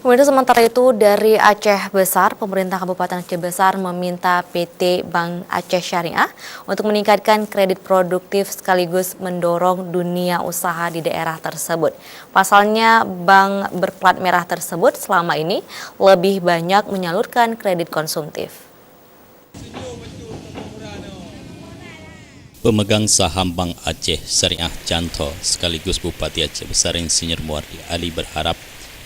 Kemudian sementara itu dari Aceh Besar, pemerintah Kabupaten Aceh Besar meminta PT Bank Aceh Syariah untuk meningkatkan kredit produktif sekaligus mendorong dunia usaha di daerah tersebut. Pasalnya, bank berplat merah tersebut selama ini lebih banyak menyalurkan kredit konsumtif. Pemegang saham Bank Aceh Syariah Canto sekaligus Bupati Aceh Besar Insinyur Muardi Ali berharap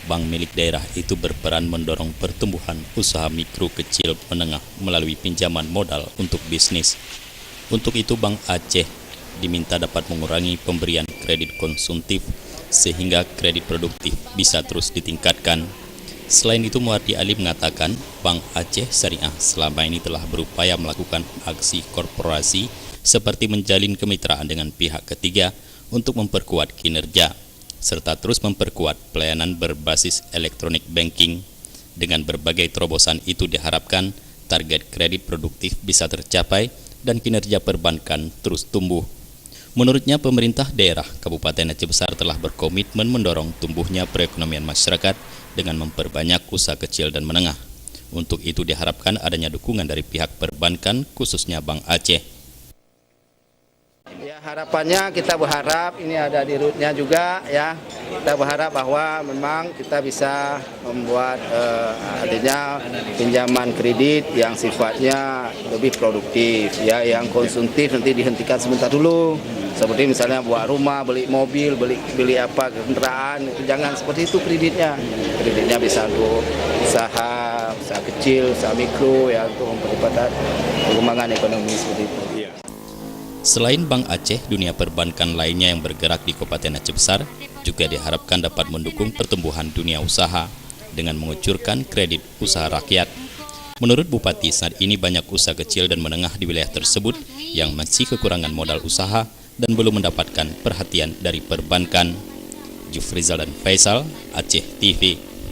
bank milik daerah itu berperan mendorong pertumbuhan usaha mikro kecil menengah melalui pinjaman modal untuk bisnis. Untuk itu Bank Aceh diminta dapat mengurangi pemberian kredit konsumtif sehingga kredit produktif bisa terus ditingkatkan. Selain itu Muardi Ali mengatakan Bank Aceh Syariah selama ini telah berupaya melakukan aksi korporasi seperti menjalin kemitraan dengan pihak ketiga untuk memperkuat kinerja, serta terus memperkuat pelayanan berbasis elektronik banking. Dengan berbagai terobosan itu diharapkan target kredit produktif bisa tercapai dan kinerja perbankan terus tumbuh. Menurutnya pemerintah daerah Kabupaten Aceh Besar telah berkomitmen mendorong tumbuhnya perekonomian masyarakat dengan memperbanyak usaha kecil dan menengah. Untuk itu diharapkan adanya dukungan dari pihak perbankan khususnya Bank Aceh. Ya, harapannya kita berharap ini ada di rootnya juga ya. Kita berharap bahwa memang kita bisa membuat adanya pinjaman kredit yang sifatnya lebih produktif ya, yang konsumtif nanti dihentikan sebentar dulu. Seperti misalnya buat rumah, beli mobil, beli apa kendaraan, itu jangan seperti itu kreditnya. Kreditnya bisa untuk usaha kecil, usaha mikro ya, untuk mempercepat perkembangan ekonomi seperti itu. Selain Bank Aceh, dunia perbankan lainnya yang bergerak di Kabupaten Aceh Besar juga diharapkan dapat mendukung pertumbuhan dunia usaha dengan mengucurkan kredit usaha rakyat. Menurut Bupati, saat ini banyak usaha kecil dan menengah di wilayah tersebut yang masih kekurangan modal usaha dan belum mendapatkan perhatian dari perbankan. Jufrizal dan Faisal, Aceh TV.